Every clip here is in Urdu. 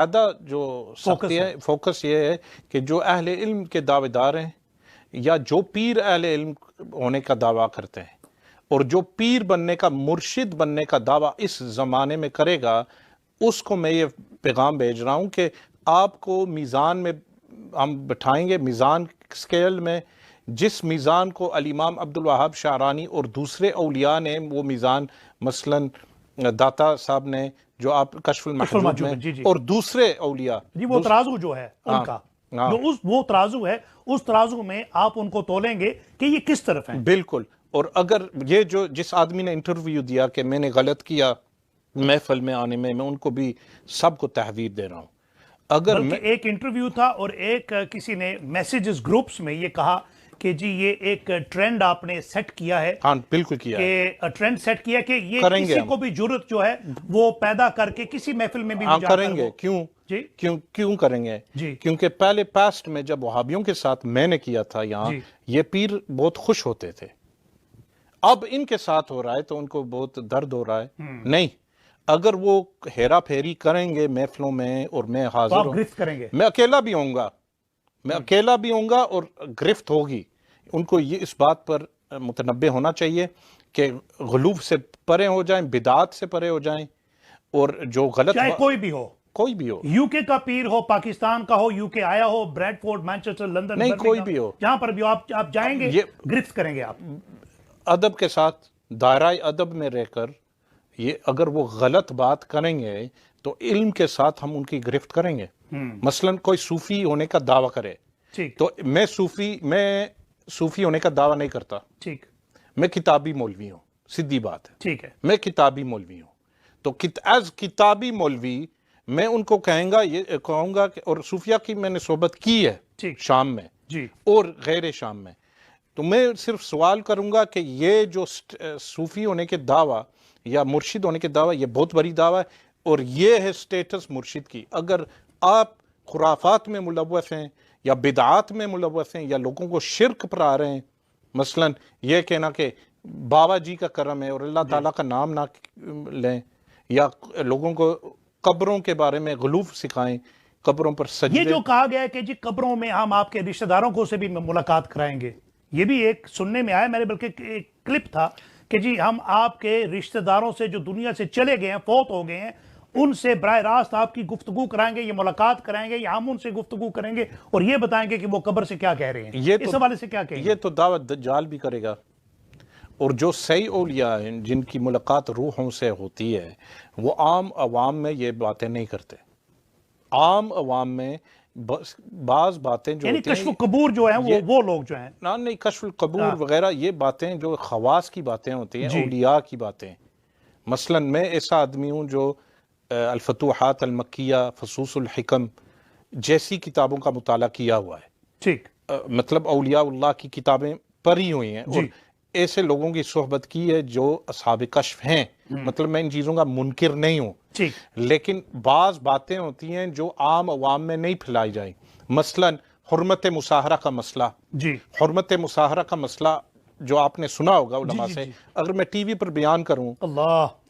زیادہ جو سختی ہے، فوکس یہ ہے کہ جو اہل علم کے دعوے دار ہیں یا جو پیر اہل علم ہونے کا دعویٰ کرتے ہیں اور جو پیر بننے کا، مرشد بننے کا دعویٰ اس زمانے میں کرے گا، اس کو میں یہ پیغام بھیج رہا ہوں کہ آپ کو میزان میں ہم بٹھائیں گے، میزان اسکیل میں، جس میزان کو الامام عبدالوہاب شعرانی اور دوسرے اولیاء نے وہ میزان، مثلاً داتا صاحب نے جو آپ کشف المحجوب میں، اور دوسرے اولیاء، جی وہ ترازو جو ہے ان کا، جو وہ ترازو ہے، اس ترازو میں آپ ان کو تولیں گے کہ یہ کس طرف ہیں. بالکل. اور اگر یہ جو جس آدمی نے انٹرویو دیا کہ میں نے غلط کیا محفل میں آنے میں ان کو بھی سب کو تحویر دے رہا ہوں. اگر بلکہ ایک انٹرویو تھا اور ایک کسی نے میسیجز گروپس میں یہ کہا کہ جی یہ ایک ٹرینڈ آپ نے سیٹ کیا ہے. ہاں بالکل کیا ہے کہ ٹرینڈ سیٹ کیا کہ یہ کسی کو بھی جرت جو ہے وہ پیدا کر کے کسی محفل میں بھی کریں گے. کیوں کریں گے؟ کیونکہ پہلے پاسٹ میں جب وہابیوں کے ساتھ میں نے کیا تھا یہاں، یہ پیر بہت خوش ہوتے تھے. اب ان کے ساتھ ہو رہا ہے تو ان کو بہت درد ہو رہا ہے. نہیں، اگر وہ ہیرا پھیری کریں گے محفلوں میں اور میں حاضر ہوں، میں اکیلا بھی ہوں گا اور گرفت ہوگی. ان کو یہ اس بات پر متنبہ ہونا چاہیے کہ غلو سے پرے ہو جائیں، بدعات سے پرے ہو جائیں، اور جو غلط چاہے کوئی بھی ہو، یو کے کا پیر ہو، پاکستان کا ہو، یو کے آیا ہو، بریڈ فورڈ، مانچسٹر، لندن، نہیں کوئی بھی ہو، جہاں پر بھی آپ جائیں گے گرفت کریں گے. آپ ادب کے ساتھ، دائرہ ادب میں رہ کر، یہ اگر وہ غلط بات کریں گے تو علم کے ساتھ ہم ان کی گرفت کریں گے. مثلا کوئی صوفی ہونے کا دعویٰ کرے تو میں صوفی ہونے کا دعویٰ نہیں کرتا، میں کتابی مولوی ہوں، سیدھی بات ہے، میں کتابی مولوی ہوں. تو ایز کتابی مولوی میں ان کو کہوں گا کہ، اور صوفیہ کی میں نے صحبت کی ہے شام میں اور غیر شام میں، تو میں صرف سوال کروں گا کہ یہ جو صوفی ہونے کے دعویٰ یا مرشد ہونے کے دعویٰ، یہ بہت بڑی دعویٰ ہے اور یہ ہے سٹیٹس مرشد کی. اگر آپ خرافات میں ملوث ہیں یا بدعات میں ملوث ہیں یا لوگوں کو شرک پر آ رہے ہیں، مثلا یہ کہنا کہ بابا جی کا کرم ہے اور اللہ تعالیٰ کا نام نہ لیں، یا لوگوں کو قبروں کے بارے میں غلوف سکھائیں، قبروں پر سجدے. یہ جو کہا گیا ہے کہ جی قبروں میں ہم آپ کے رشتہ داروں کو سے بھی ملاقات کرائیں گے، یہ بھی ایک سننے میں آیا میرے، بلکہ ایک کلپ تھا کہ جی ہم آپ کے رشتہ داروں سے جو دنیا سے چلے گئے ہیں، فوت ہو گئے ہیں، ان سے براہ راست آپ کی گفتگو کرائیں گے، یہ ملاقات کرائیں گے، یا ہم ان سے گفتگو کریں گے اور یہ بتائیں گے کہ وہ قبر سے کیا کہہ رہے ہیں. اس حوالے سے کیا کہیں گے؟ یہ تو دعوت دجال بھی کرے گا. اور جو صحیح اولیاء ہیں جن کی ملاقات روحوں سے ہوتی ہے، وہ عام عوام میں یہ باتیں نہیں کرتے. عام عوام میں بعض باتیں جو یعنی کشف القبور جو ہیں وہ لوگ جو ہیں، نہیں کشف القبور وغیرہ، یہ باتیں جو خواص کی باتیں ہوتی ہیں، اولیاء کی باتیں. مثلا میں ایسا آدمی ہوں جو الفتوحات المکیہ، فصوص الحکم جیسی کتابوں کا مطالعہ کیا ہوا ہے. مطلب اولیاء اللہ کی کتابیں پڑھی ہوئی ہیں اور ایسے لوگوں کی صحبت کی ہے جو اصحاب کشف ہیں. مطلب میں ان چیزوں کا منکر نہیں ہوں، لیکن بعض باتیں ہوتی ہیں جو عام عوام میں نہیں پھیلائی جائیں. مثلا حرمت مصاہرہ کا مسئلہ، حرمت مصاہرہ کا مسئلہ جو آپ نے سنا ہوگا علماء سے، اگر میں ٹی وی پر بیان کروں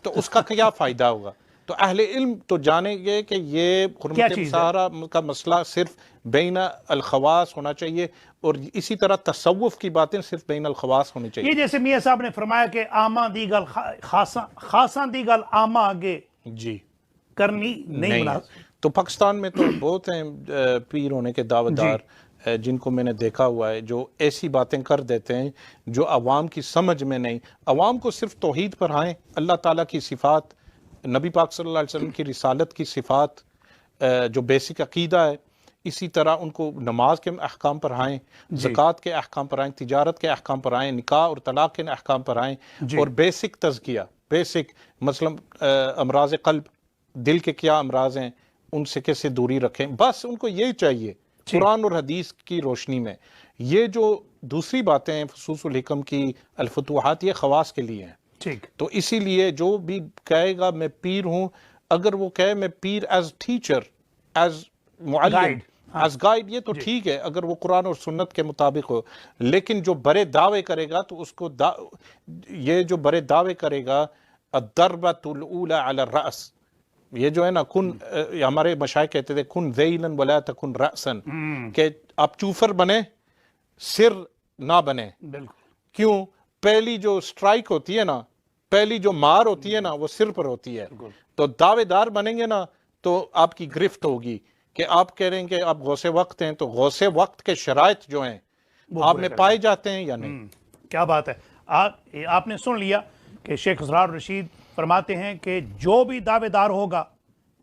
تو اس کا کیا فائدہ ہوگا؟ تو اہل علم تو جانیں گے کہ یہ حرمت مصاہرہ کا مسئلہ صرف بین الخواص ہونا چاہیے، اور اسی طرح تصوف کی باتیں صرف بین الخواص ہونی چاہیے. یہ جیسے میاں صاحب نے فرمایا کہ آماں دی گل خاصاں دی گل آماں آگے کرنی نہیں بنا. تو پاکستان میں تو بہت ہیں پیر ہونے کے دعوت دار جن کو میں نے دیکھا ہوا ہے، جو ایسی باتیں کر دیتے ہیں جو عوام کی سمجھ میں نہیں. عوام کو صرف توحید پر آئیں، اللہ تعالیٰ کی صفات، نبی پاک صلی اللہ علیہ وسلم کی رسالت کی صفات، جو بیسک عقیدہ ہے، اسی طرح ان کو نماز کے احکام پر آئیں، زکوٰۃ کے احکام پر آئیں، تجارت کے احکام پر آئیں، نکاح اور طلاق کے احکام پر آئیں، اور بیسک تزکیہ، بیسک مثلا امراض قلب، دل کے کیا امراض ہیں، ان سے کیسے دوری رکھیں. بس ان کو یہی چاہیے قرآن اور حدیث کی روشنی میں. یہ جو دوسری باتیں ہیں فصوص الحکم کی، الفتوحات، یہ خواص کے لیے ہیں. تو اسی لیے جو بھی کہے گا میں پیر ہوں، اگر وہ کہے میں پیر ایز ٹیچر، ایز معلم، ایز گائیڈ، یہ تو ٹھیک ہے اگر وہ قرآن اور سنت کے مطابق ہو. لیکن جو بڑے دعوے کرے گا تو اس کو یہ جو بڑے دعوے کرے گا، الضربۃ الاولی علی الرأس، یہ جو ہے نا کن ہمارے مشائخ کہتے تھے کن ذیلن ولا تکن رأسن، کہ آپ چوفر بنے سر نہ بنے. بالکل. کیوں؟ پہلی جو سٹرائک ہوتی ہے نا، پہلی جو مار ہوتی ہے نا وہ سر پر ہوتی ہے. تو دعوے دار بنیں گے نا تو آپ کی گرفت ہوگی کہ آپ کہہ رہے ہیں کہ آپ غوث وقت ہیں، تو غوث وقت کے شرائط جو ہیں آپ میں پائے جاتے ہیں یا نہیں. کیا بات ہے. آپ نے سن لیا کہ شیخ اسرار رشید فرماتے ہیں کہ جو بھی دعوے دار ہوگا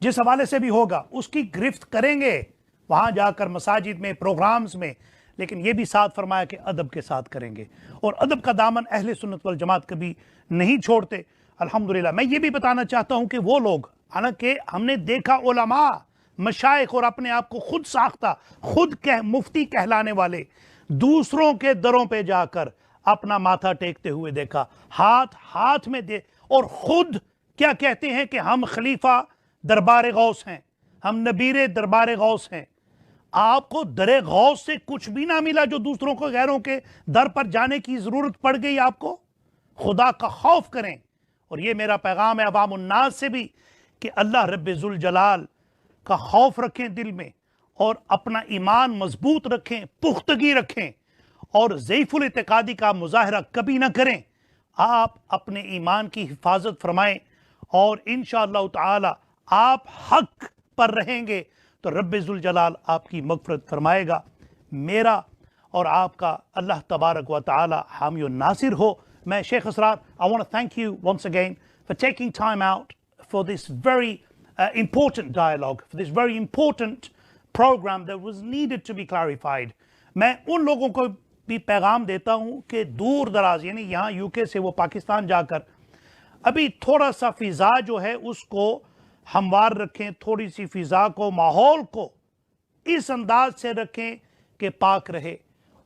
جس حوالے سے بھی ہوگا اس کی گرفت کریں گے وہاں جا کر مساجد میں، پروگرامز میں، لیکن یہ بھی ساتھ فرمایا کہ ادب کے ساتھ کریں گے، اور ادب کا دامن اہل سنت والجماعت کبھی نہیں چھوڑتے. الحمدللہ. میں یہ بھی بتانا چاہتا ہوں کہ وہ لوگ، حالانکہ ہم نے دیکھا علماء، مشائخ اور اپنے آپ کو خود ساختہ، خود مفتی کہلانے والے، دوسروں کے دروں پہ جا کر اپنا ماتھا ٹیکتے ہوئے دیکھا، ہاتھ میں دے، اور خود کیا کہتے ہیں کہ ہم خلیفہ دربار غوث ہیں، ہم نبیر دربار غوث ہیں. آپ کو در غوث سے کچھ بھی نہ ملا جو دوسروں کو، غیروں کے در پر جانے کی ضرورت پڑ گئی آپ کو. خدا کا خوف کریں. اور یہ میرا پیغام ہے عوام الناس سے بھی کہ اللہ رب ذوالجلال کا خوف رکھیں دل میں، اور اپنا ایمان مضبوط رکھیں، پختگی رکھیں، اور ضعیف الاعتقادی کا مظاہرہ کبھی نہ کریں. آپ اپنے ایمان کی حفاظت فرمائیں، اور انشاءاللہ تعالی آپ حق پر رہیں گے تو رب ذوالجلال آپ کی مغفرت فرمائے گا. میرا اور آپ کا اللہ تبارک و تعالی حامی و ناصر ہو. میں شیخ اسرار, I want to thank you once again for taking time out for this very important dialogue, for this very important program that was needed to be clarified. میں ان لوگوں کو بھی پیغام دیتا ہوں کہ دور دراز، یعنی یہاں یو کے سے وہ پاکستان جا کر ابھی تھوڑا سا فضا جو ہے اس کو ہموار رکھیں، تھوڑی سی فضا کو، ماحول کو اس انداز سے رکھیں کہ پاک رہے،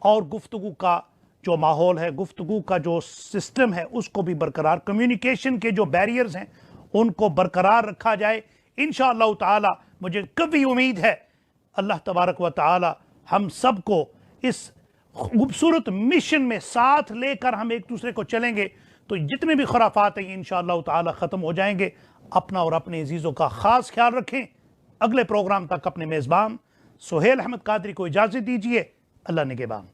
اور گفتگو کا جو ماحول ہے، گفتگو کا جو سسٹم ہے اس کو بھی برقرار، کمیونیکیشن کے جو بیریئرز ہیں ان کو برقرار رکھا جائے. انشاءاللہ تعالی مجھے کبھی امید ہے اللہ تبارک و تعالی ہم سب کو اس خوبصورت مشن میں ساتھ لے کر ہم ایک دوسرے کو چلیں گے تو جتنے بھی خرافات ہیں انشاءاللہ تعالی ختم ہو جائیں گے. اپنا اور اپنے عزیزوں کا خاص خیال رکھیں. اگلے پروگرام تک اپنے میزبان سہیل احمد قادری کو اجازت دیجیے. اللہ نگہبان.